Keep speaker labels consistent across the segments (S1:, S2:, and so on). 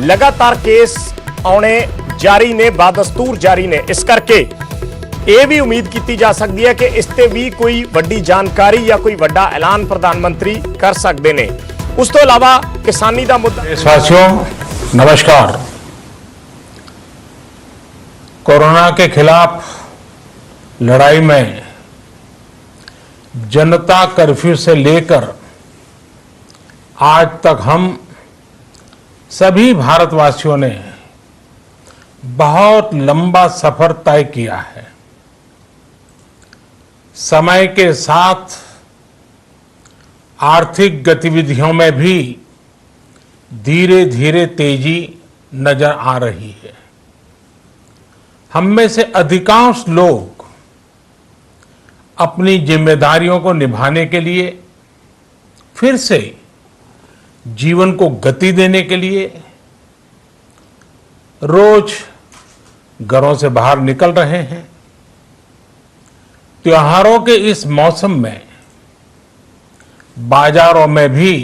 S1: लगातार केस आने जारी ने, बादस्तूर जारी ने। इस करके ਇਹ ਵੀ ਉਮੀਦ ਕੀਤੀ ਜਾ ਸਕਦੀ ਹੈ ਕਿ ਇਸ ਤੇ ਵੀ ਕੋਈ ਵੱਡੀ ਜਾਣਕਾਰੀ ਜਾਂ ਕੋਈ ਵੱਡਾ ਐਲਾਨ ਪ੍ਰਧਾਨ ਮੰਤਰੀ ਕਰ ਸਕਦੇ ਨੇ। ਉਸ ਤੋਂ ਇਲਾਵਾ ਕਿਸਾਨੀ ਦਾ ਮੁੱਦਾ।
S2: देशवासियों नमस्कार। कोरोना के खिलाफ लड़ाई में जनता कर्फ्यू से लेकर आज तक हम सभी भारतवासियों ने बहुत लंबा सफर तय किया है। समय के साथ आर्थिक गतिविधियों में भी धीरे धीरे तेजी नजर आ रही है। हम में से अधिकांश लोग अपनी जिम्मेदारियों को निभाने के लिए, फिर से जीवन को गति देने के लिए रोज घरों से बाहर निकल रहे हैं। त्योहारों के इस मौसम में बाजारों में भी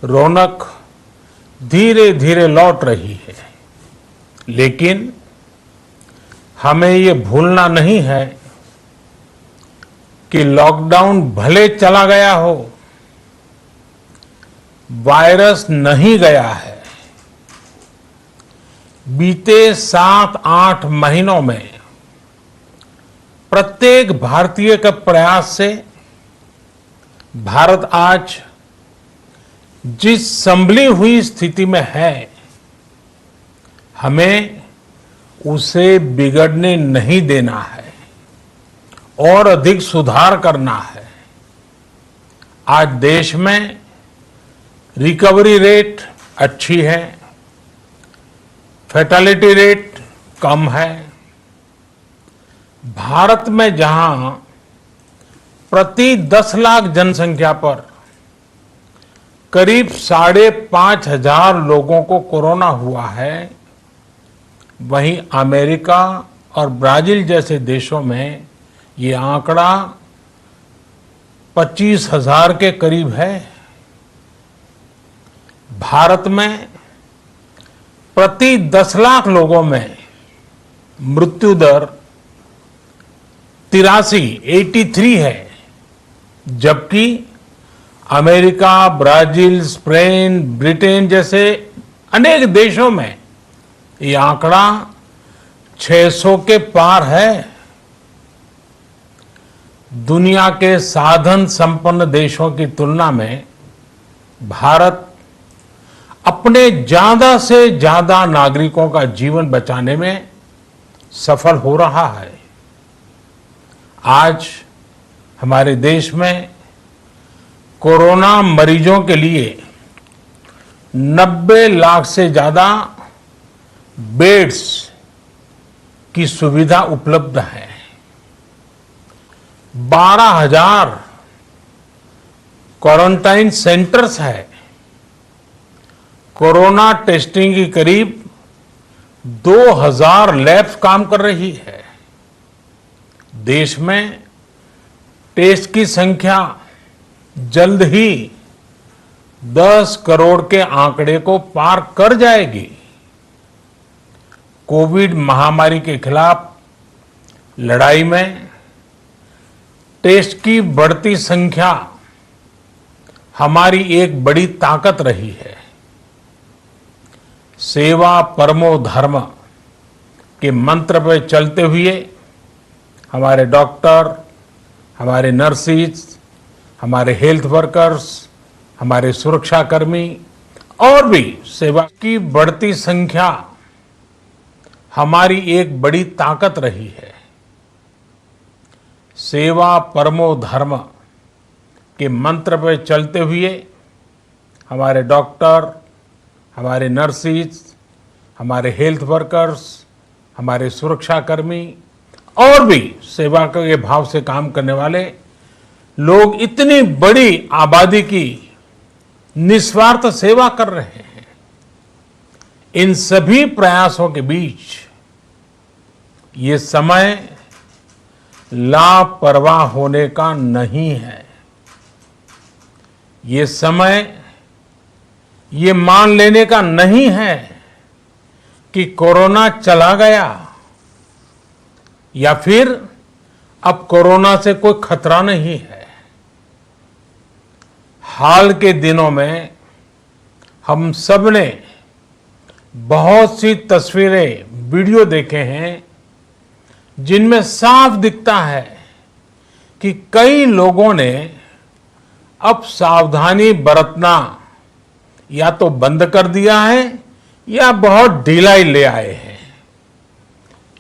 S2: रौनक धीरे धीरे लौट रही है, लेकिन हमें ये भूलना नहीं है कि लॉकडाउन भले चला गया हो, वायरस नहीं गया है। बीते 7-8 महीनों में प्रत्येक भारतीय के प्रयास से भारत आज जिस संभली हुई स्थिति में है, हमें उसे बिगड़ने नहीं देना है और अधिक सुधार करना है। आज देश में रिकवरी रेट अच्छी है, फैटेलिटी रेट कम है। भारत में जहां प्रति 10 लाख जनसंख्या पर करीब 5,500 लोगों को कोरोना हुआ है, वहीं अमेरिका और ब्राजील जैसे देशों में ये आंकड़ा 25,000 के करीब है। भारत में प्रति 10 लाख लोगों में मृत्यु दर 83 है, जबकि अमेरिका, ब्राजील, स्पेन, ब्रिटेन जैसे अनेक देशों में ये आंकड़ा 600 के पार है। दुनिया के साधन संपन्न देशों की तुलना में भारत अपने ज्यादा से ज्यादा नागरिकों का जीवन बचाने में सफल हो रहा है। आज हमारे देश में कोरोना मरीजों के लिए 90 लाख से ज्यादा बेड्स की सुविधा उपलब्ध है। 12,000 क्वारंटाइन सेंटर्स है। कोरोना टेस्टिंग की करीब 2,000 लैब्स काम कर रही है। देश में टेस्ट की संख्या जल्द ही 10 करोड़ के आंकड़े को पार कर जाएगी। कोविड महामारी के खिलाफ लड़ाई में टेस्ट की बढ़ती संख्या हमारी एक बड़ी ताकत रही है। सेवा परमो धर्म के मंत्र पर चलते हुए हमारे डॉक्टर, हमारे नर्सिस, हमारे हेल्थ वर्कर्स, हमारे सुरक्षाकर्मी और भी सेवा की बढ़ती संख्या हमारी एक बड़ी ताकत रही है। सेवा परमो धर्म के मंत्र पर चलते हुए हमारे डॉक्टर, हमारे नर्सिस, हमारे हेल्थ वर्कर्स, हमारे सुरक्षाकर्मी और भी सेवा के भाव से काम करने वाले लोग इतनी बड़ी आबादी की निस्वार्थ सेवा कर रहे हैं। इन सभी प्रयासों के बीच ये समय लापरवाह होने का नहीं है। ये समय ये मान लेने का नहीं है कि कोरोना चला गया या फिर अब कोरोना से कोई खतरा नहीं है। हाल के दिनों में हम सब ने बहुत सी तस्वीरें, वीडियो देखे हैं जिनमें साफ दिखता है कि कई लोगों ने अब सावधानी बरतना या तो बंद कर दिया है या बहुत ढिलाई ले आए हैं।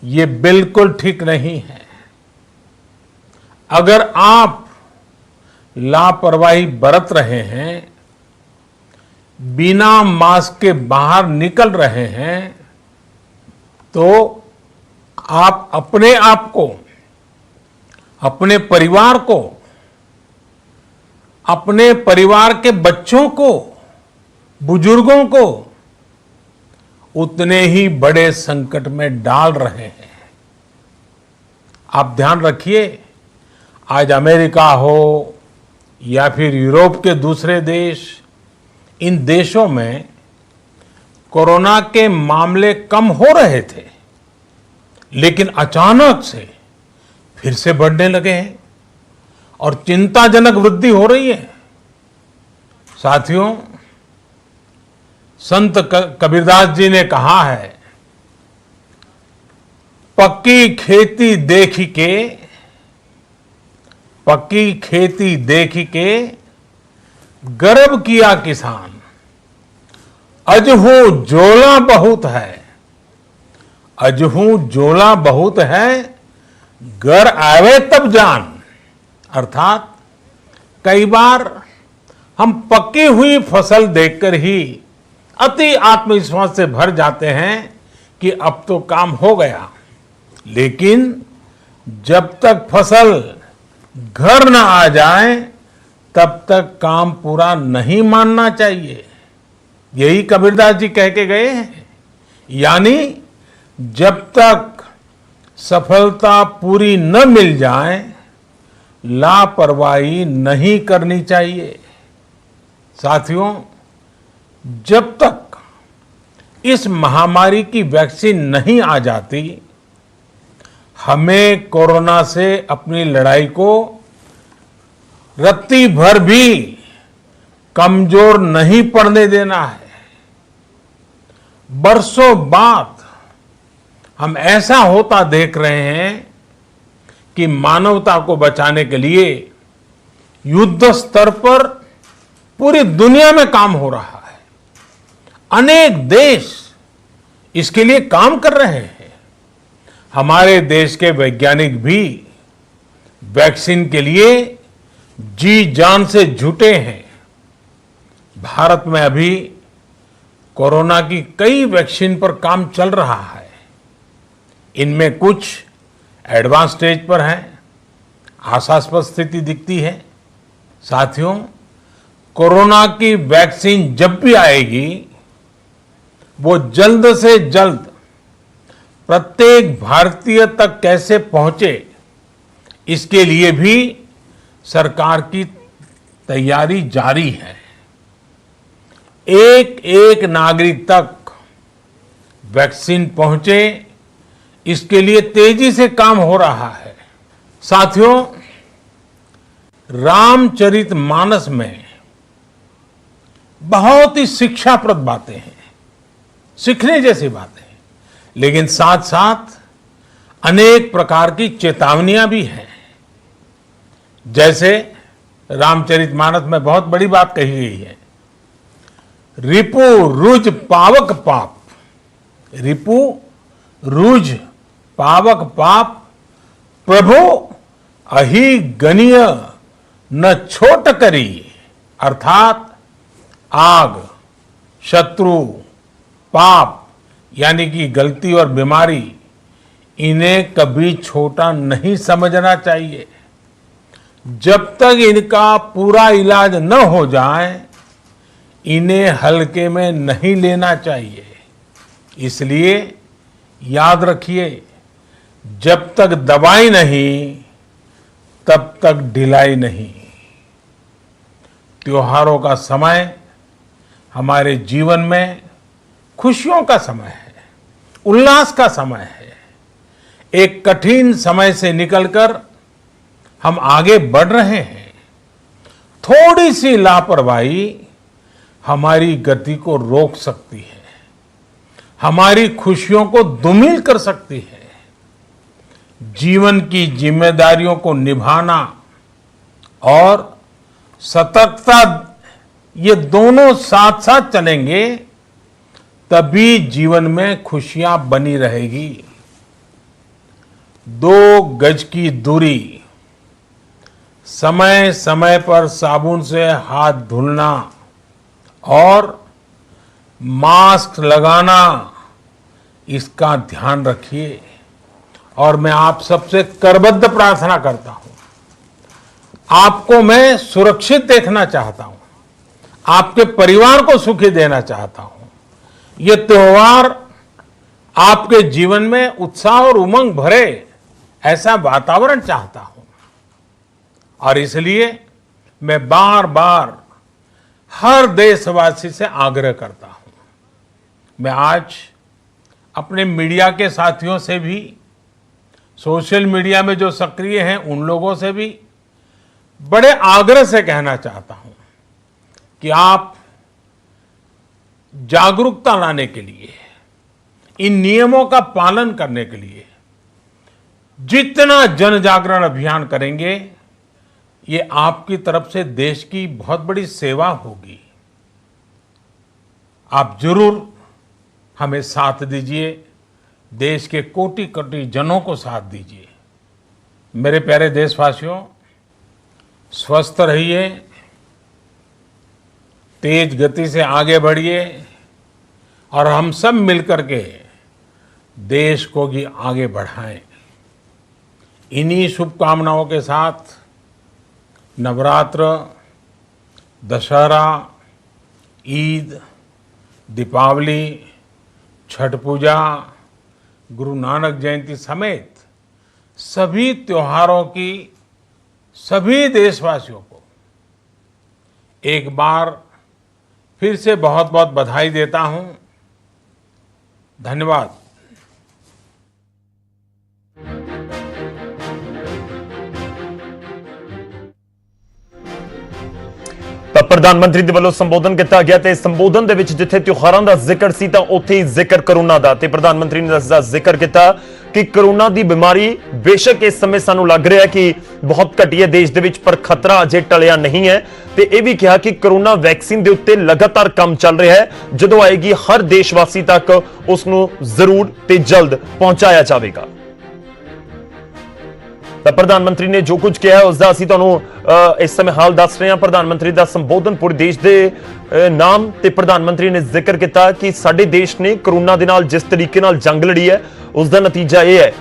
S2: ये बिल्कुल ठीक नहीं है। अगर आप लापरवाही बरत रहे हैं, बिना मास्क के बाहर निकल रहे हैं, तो आप अपने आप को, अपने परिवार को, अपने परिवार के बच्चों को, बुजुर्गों को उतने ही बड़े संकट में डाल रहे हैं। आप ध्यान रखिए, आज अमेरिका हो या फिर यूरोप के दूसरे देश, इन देशों में कोरोना के मामले कम हो रहे थे, लेकिन अचानक से फिर से बढ़ने लगे हैं और चिंताजनक वृद्धि हो रही है। साथियों, संत कबीरदास जी ने कहा है, पक्की खेती देख के गर्व किया किसान, अजहू जोला बहुत है, घर आवे तब जान। अर्थात कई बार हम पकी हुई फसल देखकर ही अति आत्मविश्वास से भर जाते हैं कि अब तो काम हो गया, लेकिन जब तक फसल घर न आ जाए तब तक काम पूरा नहीं मानना चाहिए। यही कबीरदास जी कह के गए हैं। यानी जब तक सफलता पूरी न मिल जाए, लापरवाही नहीं करनी चाहिए। साथियों, जब तक इस महामारी की वैक्सीन नहीं आ जाती, हमें कोरोना से अपनी लड़ाई को रत्ती भर भी कमजोर नहीं पड़ने देना है। बरसों बाद हम ऐसा होता देख रहे हैं कि मानवता को बचाने के लिए युद्ध स्तर पर पूरी दुनिया में काम हो रहा है। अनेक देश इसके लिए काम कर रहे हैं। हमारे देश के वैज्ञानिक भी वैक्सीन के लिए जी जान से जुटे हैं। भारत में अभी कोरोना की कई वैक्सीन पर काम चल रहा है। इनमें कुछ एडवांस स्टेज पर हैं, आशास्पद स्थिति दिखती है। साथियों, कोरोना की वैक्सीन जब भी आएगी, वो जल्द से जल्द प्रत्येक भारतीय तक कैसे पहुंचे, इसके लिए भी सरकार की तैयारी जारी है। एक एक नागरिक तक वैक्सीन पहुंचे, इसके लिए तेजी से काम हो रहा है। साथियों, रामचरितमानस में बहुत ही शिक्षाप्रद बातें हैं, सीखने जैसी बातें हैं, लेकिन साथ साथ अनेक प्रकार की चेतावनियां भी हैं। जैसे रामचरितमानस में बहुत बड़ी बात कही गई है, रिपु रुज पावक पाप। रिपु रुज पावक पाप, प्रभु अहि गनीय न छोट करी। अर्थात आग, शत्रु, पाप यानी कि गलती और बीमारी, इन्हें कभी छोटा नहीं समझना चाहिए। जब तक इनका पूरा इलाज न हो जाए, इन्हें हल्के में नहीं लेना चाहिए। इसलिए याद रखिए, जब तक दवाई नहीं तब तक ढिलाई नहीं। त्योहारों का समय हमारे जीवन में खुशियों का समय है, उल्लास का समय है। एक कठिन समय से निकलकर हम आगे बढ़ रहे हैं। थोड़ी सी लापरवाही हमारी गति को रोक सकती है, हमारी खुशियों को धूमिल कर सकती है। जीवन की जिम्मेदारियों को निभाना और सतर्कता, ये दोनों साथ साथ चलेंगे तभी जीवन में खुशियां बनी रहेगी। 2 गज की दूरी, समय समय पर साबुन से हाथ धुलना और मास्क लगाना, इसका ध्यान रखिए। और मैं आप सबसे करबद्ध प्रार्थना करता हूं, आपको मैं सुरक्षित देखना चाहता हूं, आपके परिवार को सुखी देना चाहता हूं। ये त्योहार आपके जीवन में उत्साह और उमंग भरे ऐसा वातावरण चाहता हूं। और इसलिए मैं बार बार हर देशवासी से आग्रह करता हूं। मैं आज अपने मीडिया के साथियों से भी, सोशल मीडिया में जो सक्रिय हैं उन लोगों से भी बड़े आग्रह से कहना चाहता हूं कि आप जागरूकता लाने के लिए, इन नियमों का पालन करने के लिए जितना जन जागरण अभियान करेंगे, ये आपकी तरफ से देश की बहुत बड़ी सेवा होगी। आप जरूर हमें साथ दीजिए, देश के कोटि कोटि जनों को साथ दीजिए। मेरे प्यारे देशवासियों, स्वस्थ रहिए, तेज गति से आगे बढ़िए और हम सब मिलकर के देश को भी आगे बढ़ाएं। इन्हीं शुभकामनाओं के साथ नवरात्र, दशहरा, ईद, दीपावली, छठ पूजा, गुरु नानक जयंती समेत सभी त्योहारों की सभी देशवासियों को एक बार फिर से बहुत बहुत बधाई देता हूं। धन्यवाद।
S1: ਤਾਂ ਪ੍ਰਧਾਨ ਮੰਤਰੀ ਦੇ ਵੱਲੋਂ ਸੰਬੋਧਨ ਕੀਤਾ ਗਿਆ ਤੇ ਸੰਬੋਧਨ ਦੇ ਵਿੱਚ ਜਿੱਥੇ ਤਿਉਹਾਰਾਂ ਦਾ ਜ਼ਿਕਰ ਸੀ ਤਾਂ ਉੱਥੇ ਹੀ ਜ਼ਿਕਰ ਕਰੋਨਾ ਦਾ ਤੇ ਪ੍ਰਧਾਨ ਮੰਤਰੀ ਨੇ ਦਾ ਜ਼ਿਕਰ ਕੀਤਾ ਕਿ ਕਰੋਨਾ ਦੀ ਬਿਮਾਰੀ ਬੇਸ਼ੱਕ ਇਸ ਸਮੇਂ ਸਾਨੂੰ ਲੱਗ ਰਿਹਾ ਕਿ ਬਹੁਤ ਘਟੀ ਹੈ ਦੇਸ਼ ਦੇ ਵਿੱਚ, ਪਰ ਖਤਰਾ ਅਜੇ ਟਲਿਆ ਨਹੀਂ ਹੈ। ਤੇ ਇਹ ਵੀ ਕਿਹਾ ਕਿ ਕਰੋਨਾ ਵੈਕਸੀਨ ਦੇ ਉੱਤੇ ਲਗਾਤਾਰ ਕੰਮ ਚੱਲ ਰਿਹਾ ਹੈ, ਜਦੋਂ ਆਏਗੀ ਹਰ ਦੇਸ਼ਵਾਸੀ ਤੱਕ ਉਸ ਨੂੰ ਜ਼ਰੂਰ ਤੇ ਜਲਦ ਪਹੁੰਚਾਇਆ ਜਾਵੇਗਾ। ਤਾਂ ਪ੍ਰਧਾਨ ਮੰਤਰੀ ਨੇ ਜੋ ਕੁਝ ਕਿਹਾ ਉਸ ਦਾ ਅਸੀਂ ਤੁਹਾਨੂੰ ਇਸ ਸਮੇਂ ਹਾਲ ਦੱਸ ਰਹੇ ਹਾਂ। ਪ੍ਰਧਾਨ ਮੰਤਰੀ ਦਾ ਸੰਬੋਧਨ ਪੂਰੇ ਦੇਸ਼ ਦੇ ਨਾਮ ਤੇ ਪ੍ਰਧਾਨ ਮੰਤਰੀ ਨੇ ਜ਼ਿਕਰ ਕੀਤਾ ਕਿ ਸਾਡੇ ਦੇਸ਼ ਨੇ ਕਰੋਨਾ ਦੇ ਨਾਲ ਜਿਸ ਤਰੀਕੇ ਨਾਲ ਜੰਗ ਲੜੀ ਹੈ, ਉਸ ਦਾ ਨਤੀਜਾ ਇਹ ਹੈ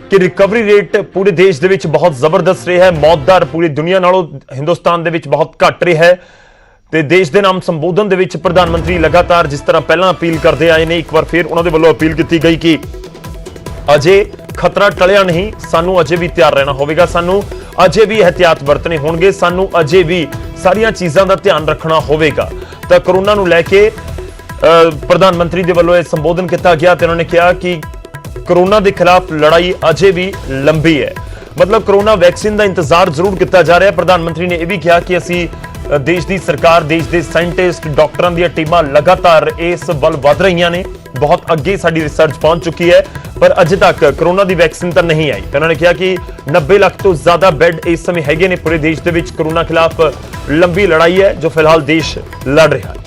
S1: ਕਿ ਰਿਕਵਰੀ ਰੇਟ ਪੂਰੇ ਦੇਸ਼ ਦੇ ਵਿੱਚ ਬਹੁਤ ਜ਼ਬਰਦਸਤ ਰਿਹਾ ਹੈ। ਮੌਤ ਦਰ ਪੂਰੀ ਦੁਨੀਆ ਨਾਲੋਂ ਹਿੰਦੁਸਤਾਨ ਦੇ ਵਿੱਚ ਬਹੁਤ ਘੱਟ ਰਿਹਾ ਹੈ। ਤੇ ਦੇਸ਼ ਦੇ ਨਾਮ ਸੰਬੋਧਨ ਦੇ ਵਿੱਚ ਪ੍ਰਧਾਨ ਮੰਤਰੀ ਲਗਾਤਾਰ ਜਿਸ ਤਰ੍ਹਾਂ ਪਹਿਲਾਂ ਅਪੀਲ ਕਰਦੇ ਆਏ ਨੇ, ਇੱਕ ਵਾਰ ਫਿਰ ਉਹਨਾਂ ਦੇ ਵੱਲੋਂ ਅਪੀਲ ਕੀਤੀ ਗਈ ਕਿ ਅਜੇ ਖਤਰਾ ਟਲਿਆ ਨਹੀਂ, ਸਾਨੂੰ ਅਜੇ ਵੀ ਤਿਆਰ ਰਹਿਣਾ ਹੋਵੇਗਾ, ਸਾਨੂੰ ਅਜੇ ਵੀ ਇਹਤਿਆਤ ਵਰਤਣੇ ਹੋਣਗੇ, ਸਾਨੂੰ ਅਜੇ ਵੀ ਸਾਰੀਆਂ ਚੀਜ਼ਾਂ ਦਾ ਧਿਆਨ ਰੱਖਣਾ ਹੋਵੇਗਾ। ਤਾਂ ਕਰੋਨਾ ਨੂੰ ਲੈ ਕੇ ਪ੍ਰਧਾਨ ਮੰਤਰੀ ਦੇ ਵੱਲੋਂ ਇਹ ਸੰਬੋਧਨ ਕੀਤਾ ਗਿਆ ਤੇ ਉਹਨਾਂ ਨੇ ਕਿਹਾ ਕਿ ਕਰੋਨਾ ਦੇ ਖਿਲਾਫ ਲੜਾਈ ਅਜੇ ਵੀ ਲੰਬੀ ਹੈ। ਮਤਲਬ ਕਰੋਨਾ ਵੈਕਸੀਨ ਦਾ ਇੰਤਜ਼ਾਰ ਜ਼ਰੂਰ ਕੀਤਾ ਜਾ ਰਿਹਾ ਹੈ। ਪ੍ਰਧਾਨ ਮੰਤਰੀ ਨੇ ਇਹ ਵੀ ਕਿਹਾ ਕਿ ਅਸੀਂ ਦੇਸ਼ ਦੀ ਸਰਕਾਰ, ਦੇਸ਼ ਦੇ ਸਾਇੰਟਿਸਟ, ਡਾਕਟਰਾਂ ਦੀਆਂ ਟੀਮਾਂ ਲਗਾਤਾਰ ਇਸ ਵੱਲ ਵਧ ਰਹੀਆਂ ਨੇ। ਬਹੁਤ ਅੱਗੇ ਸਾਡੀ ਰਿਸਰਚ ਪਹੁੰਚ ਚੁੱਕੀ ਹੈ, ਪਰ ਅਜੇ ਤੱਕ ਕਰੋਨਾ ਦੀ ਵੈਕਸੀਨ ਤਾਂ ਨਹੀਂ ਆਈ। ਉਹਨਾਂ ਨੇ ਕਿਹਾ ਕਿ 90 ਲੱਖ ਤੋਂ ਜ਼ਿਆਦਾ ਬੈੱਡ ਇਸ ਸਮੇਂ ਹੈਗੇ ਨੇ ਪੂਰੇ ਦੇਸ਼ ਦੇ ਵਿੱਚ। ਕਰੋਨਾ ਖਿਲਾਫ ਲੰਬੀ ਲੜਾਈ ਹੈ ਜੋ ਫਿਲਹਾਲ ਦੇਸ਼ ਲੜ ਰਿਹਾ ਹੈ।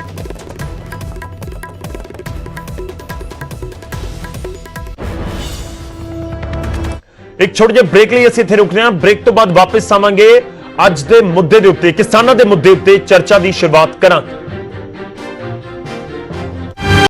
S1: ਇੱਕ ਛੋਟੇ ਜਿਹੇ ਬ੍ਰੇਕ ਲਈ ਅਸੀਂ ਇੱਥੇ ਰੁਕਦੇ ਹਾਂ। ਬ੍ਰੇਕ ਤੋਂ ਬਾਅਦ ਵਾਪਸ ਆਵਾਂਗੇ। ਅੱਜ ਦੇ ਮੁੱਦੇ ਦੇ ਉੱਤੇ, ਕਿਸਾਨਾਂ ਦੇ ਮੁੱਦੇ ਉੱਤੇ ਚਰਚਾ ਦੀ ਸ਼ੁਰੂਆਤ ਕਰਾਂਗੇ।